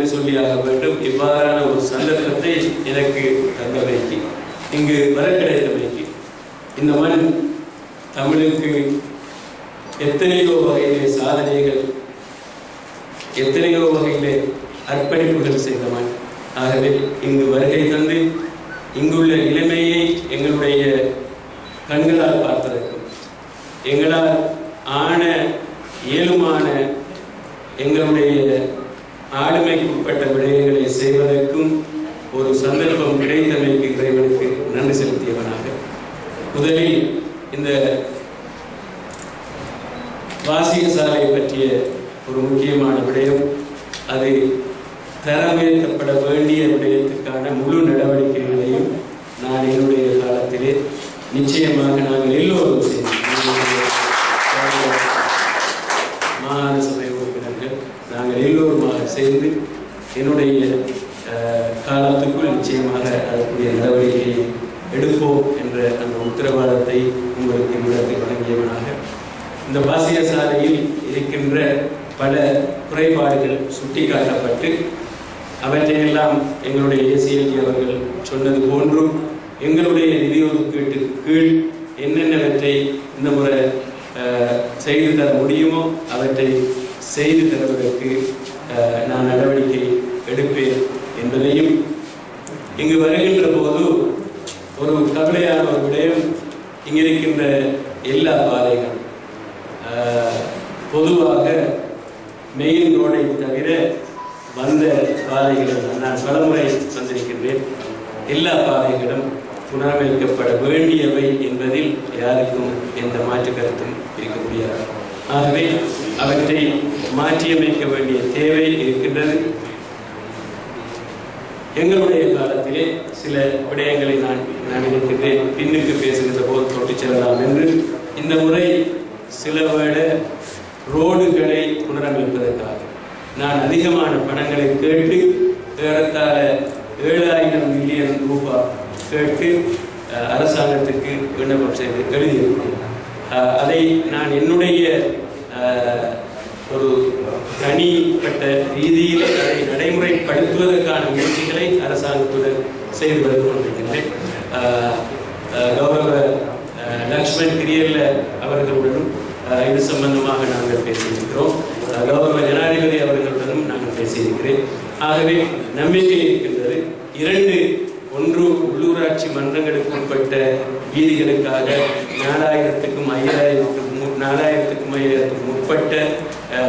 என்று சொல்லியாக வேண்டும். இவ்வாறான ஒரு சந்தர்ப்பத்தை எனக்கு தந்தமைக்கு, இங்கு வர கிடைத்தமைக்கு, இந்த மண் தமிழுக்கு எத்தனையோ வகையிலே சாதனைகள், எத்தனையோ வகையிலே அர்ப்பணிப்புகள் செய்த மண். ஆகவே இங்கு வருகை தந்து இங்குள்ள நிலைமையை எங்களுடைய கண்களால் பார்ப்பதற்கும், எங்களால் ஆன இயலுமான எங்களுடைய ஆளுமைக்குட்பட்ட விடயங்களை செய்வதற்கும் ஒரு சந்தர்ப்பம் கிடைத்தமைக்கு இறைவனுக்கு நன்றி செலுத்தியவனாக, முதலில் இந்த வாசிக சாலை பற்றிய ஒரு முக்கியமான விடயம், அது தரமுயர்த்தப்பட வேண்டிய விடயத்துக்கான முழு நடவடிக்கைகளையும் நான் என்னுடைய காலத்திலே நிச்சயமாக நாங்கள் எல்லோரும் செய்வோம். மாகாண சபை உறுப்பினர்கள் நாங்கள் எல்லோருமாக சேர்ந்து என்னுடைய காலத்துக்குள் நிச்சயமாக அதற்குரிய நடவடிக்கையை எடுப்போம் என்ற அந்த உத்தரவாதத்தை உங்களுக்கு இவ்விடத்தில் வழங்கியவனாக, இந்த வாசிக சாலையில் இருக்கின்ற பல குறைபாடுகள் சுட்டிக்காட்டப்பட்டு அவற்றையெல்லாம் எங்களுடைய ஏசிஎல்ஜி அவர்கள் சொன்னது போன்றும் எங்களுடைய நிதி ஒதுக்கீட்டு கீழ் என்னென்னவற்றை இந்த முறை செய்து தர முடியுமோ அவற்றை செய்து தருவதற்கு நான் நடவடிக்கை எடுப்பேன் என்பதையும், இங்கு வருகின்ற போது ஒரு கவலையான ஒரு விடயம், இங்கிருக்கின்ற எல்லா பாதைகளும் பொதுவாக மெயின் ரோடை தவிர வந்த பாதைகள், நான் பலமுறை வந்திருக்கின்றேன், எல்லா பாதைகளும் புனரமைக்கப்பட வேண்டியவை என்பதில் யாருக்கும் எந்த மாற்று கருத்தும் இருக்க முடியாது. ஆகவே அவற்றை மாற்றியமைக்க வேண்டிய தேவை இருக்கின்றது. எங்களுடைய காலத்திலே சில விடயங்களை நான் நினைக்கின்றேன், பின்னுக்கு பேசுகின்ற போது தொட்டு செல்லலாம் என்று. இந்த முறை சில வேளை ரோடுகளை புனரமைப்பதற்காக நான் அதிகமான பணங்களை கேட்டு ஏறத்தாழ 7,000 மில்லியன் ரூபாய் கேட்டு அரசாங்கத்துக்கு விண்ணப்பம் செய்து எழுதியிருக்கிறேன். அதை நான் என்னுடைய ஒரு தனிப்பட்ட ரீதியில் அதை நடைமுறைப்படுத்துவதற்கான முயற்சிகளை அரசாங்கத்துடன் செய்து வந்து கொண்டிருக்கின்றேன். கௌரவ லக்ஷ்மண் கிரியல்ல அவர்களுடனும் இது சம்பந்தமாக நாங்கள் பேசியிருக்கிறோம். கௌரவ ஜனாதிபதி அவர்களுடனும் நாங்கள் பேசியிருக்கிறேன். ஆகவே நம்பிக்கை இருக்கின்றது. 2 ஒன்று உள்ளூராட்சி மன்றங்களுக்கு உட்பட்ட வீதிகளுக்காக 4,000க்கும் 5,000க்கும் உட்பட்ட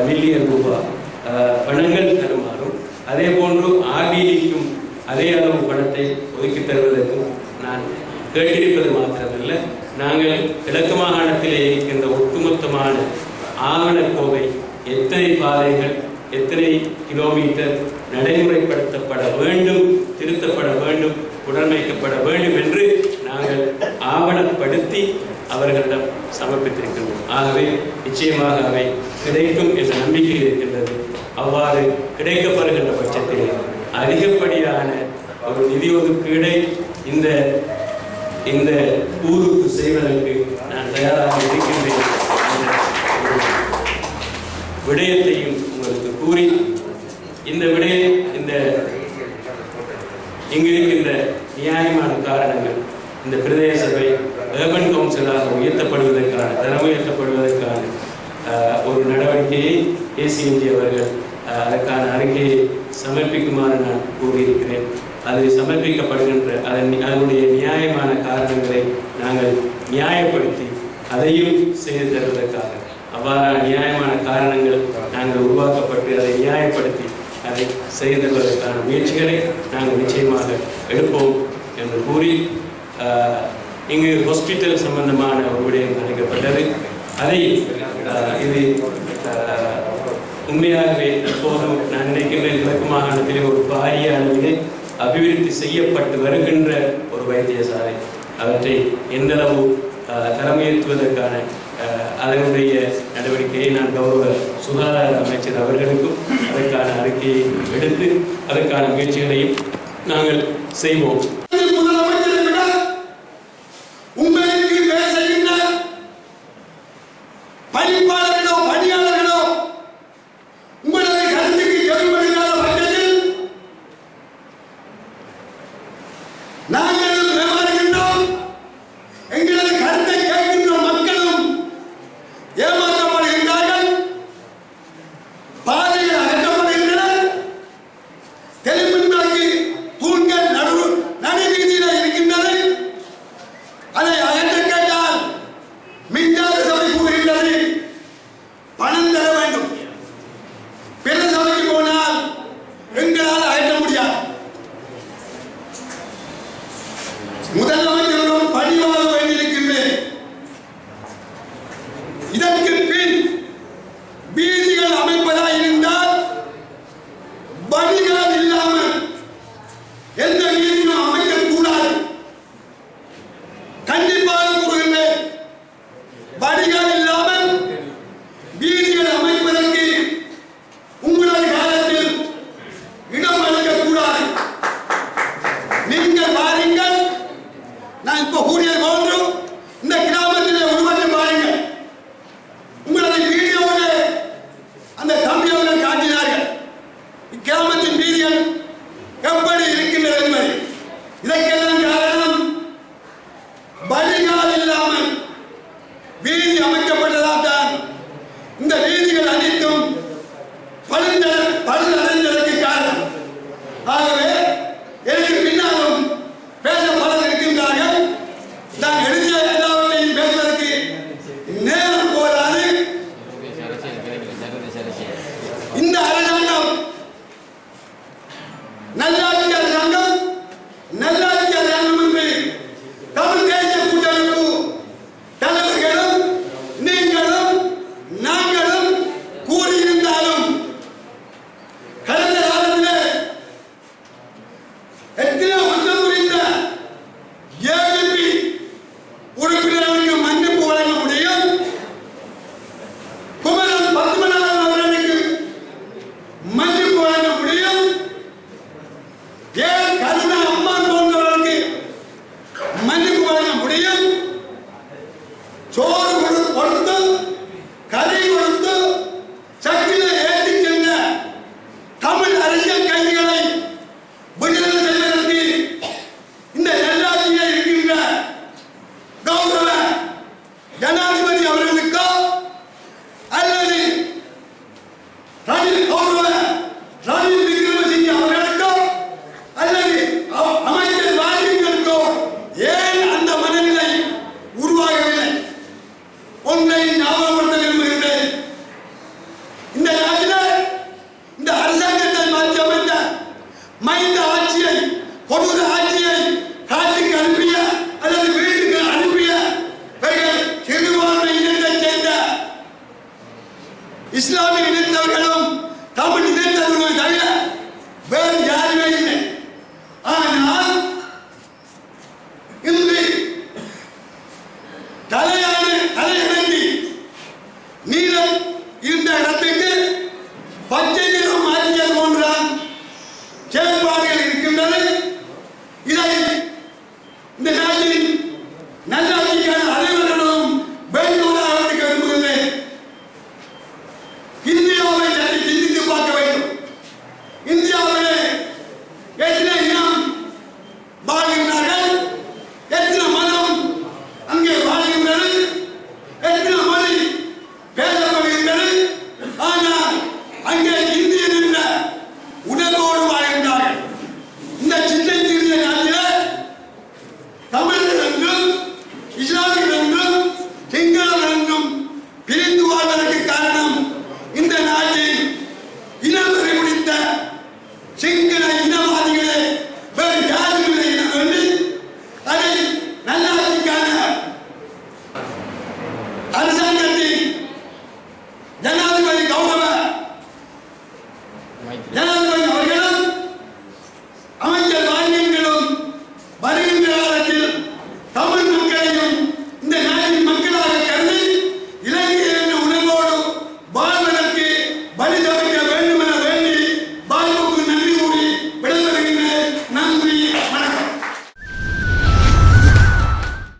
மில்லியன் ரூபாய் பணங்கள் தருமாறும், அதே போன்று ஆர்டிடிக்கும் அதே அளவு பணத்தை ஒதுக்கி தருவதற்கும் நான் கேட்டிருப்பது மாத்திரமல்ல, நாங்கள் கிழக்கு மாகாணத்திலே இருக்கின்ற ஒட்டுமொத்தமான ஆவணக்கோவை, எத்தனை பாதைகள், எத்தனை கிலோமீட்டர் நடைமுறைப்படுத்தப்பட வேண்டும், திருத்தப்பட வேண்டும், புனரமைக்கப்பட வேண்டும் என்று நாங்கள் ஆவணப்படுத்தி அவர்களிடம் சமர்ப்பித்திருக்கின்றோம். ஆகவே நிச்சயமாக அவை கிடைக்கும் என்ற நம்பிக்கை இருக்கின்றது. அவ்வாறு கிடைக்கப்படுகின்ற பட்சத்திலே அதிகப்படியான ஒரு நிதி ஒதுக்கீடை இந்த ஊருக்கு செய்வதற்கு நான் தயாராக இருக்கின்றேன் விடயத்தையும் உங்களுக்கு கூறி, இந்த இங்கு இருக்கின்ற நியாயமான காரணங்கள், இந்த பிரதேச சபை ஏர்பன் கவுன்சிலாக உயர்த்தப்படுவதற்கான, தரம் உயர்த்தப்படுவதற்கான ஒரு நடவடிக்கையை ஏசிஎன்ஜி அவர்கள் அதற்கான அறிக்கையை சமர்ப்பிக்குமாறு நான் கூறியிருக்கிறேன். அது சமர்ப்பிக்கப்படுகின்ற அதனுடைய நியாயமான காரணங்களை நாங்கள் நியாயப்படுத்தி அதையும் செய்து தருவதற்காக, அவ்வாறான நியாயமான காரணங்கள் நாங்கள் உருவாக்கப்பட்டு அதை நியாயப்படுத்தி அதை செய்து தருவதற்கான முயற்சிகளை நாங்கள் நிச்சயமாக எடுப்போம் என்று கூறி, இங்கு ஹாஸ்பிட்டல் சம்பந்தமான ஒரு விடயம் அழைக்கப்பட்டது. அதை இது உண்மையாகவே இப்போதும் நான் நினைக்கின்றேன், கிழக்கு மாகாணத்திலே ஒரு பாரிய அளவிலே அபிவிருத்தி செய்யப்பட்டு வருகின்ற ஒரு வைத்தியசாலை, அவற்றை எந்தளவு தரமுயர்த்துவதற்கான அதனுடைய நடவடிக்கையை நான் கௌரவ சுகாதார அமைச்சர் அவர்களுக்கும் அதற்கான அறிக்கையை எடுத்து அதற்கான முயற்சிகளையும் நாங்கள் செய்வோம். பணியாளர்களோ உங்களது கருத்துக்கு செவிமடுக்காத பட்சத்தில் இதற்கு பின் வீதிகள் அமைப்பதா இருந்தால் வடிகால் இல்லாமல் எந்த வீதியும் அமைக்கக்கூடாது. கண்டிப்பாக கூறுகின்றேன், வடிகால் இல்லாமல் வீதிகள் அமைப்பதற்கு உங்களுடைய காலத்தில் இடம் அளிக்கக்கூடாது. நீங்கள் பாருங்கள், நான் இப்ப கூறியது போன்று இந்த கிராமத்திலே உருவத்தை பாருங்கள். உங்களுடைய வீடியோவில் அந்த தம்பி அவர்கள் காட்டினார்கள் இக்கிராமத்தின் வீதிகள் எப்படி இருக்கின்றது என்பதை. இதற்கெல்லாம் காரணம் வடிகால் இல்லாமல் வீதி அமைக்கப்பட்டதால் தான் இந்த வீதிகள் அனைத்தும் பழுதடைந்ததற்கு காரணம். ஆகவே எனக்கு பின்னாலும் பேச பலர் இருக்கின்றார்கள். நான் எழுதிய எல்லாவற்றையும் பேசுவதற்கு நேரம் போதாது. இந்த அரசாங்கம் நல்லாட்சி அரசாங்கம் என்று தமிழ் தேசிய கூட்டமைப்பு தலைவர்களும் நீங்களும் நாங்களும் கூறியிருந்தாலும் கடந்த காலத்தில் எத்தனை ஒன்றும் புரிந்த ஏஜிபி உறுப்பினர்களுக்கு மன்னிப்பு வழங்க முடியும். குமரன் பத்மநாதன் அவர்களுக்கு மன்னிப்பு வழங்க முடியும். ஏன் கருணா அம்மான் போன்றவர்களுக்கு மன்னிப்பு வழங்க முடியும். சோறு கொடுத்து கறி கொடுத்து சக்கில ஏற்றி சென்ற தமிழ் அரசியல் கைதிகளை விடுதலை செய்வதற்கு இந்த நல்லாட்சியில் இருக்கின்ற கௌரவ ஜனாதிபதி அவர்களுக்கோ அல்லது கௌரவ ரணில் விக்ரமசிங்கே அவர்களுக்கோ அல்லது அமைச்சர் ராஜிங்களுக்கோ ஏன் அந்த மனநிலை உருவாகவில்லை? ஒன்றை ஞாபகப்படுத்த விரும்புகின்றேன். இந்த நாட்டில் இந்த அரசாங்கத்தை மாற்றி அமைத்த மைந்த ஆட்சியை, கொடூர ஆட்சியை காட்டுக்கு அனுப்பிய அல்லது வீட்டுக்கு அனுப்பிய சிறுபான்மை இனத்தைச் சேர்ந்த இஸ்லாமிய இனத்தவர்களோ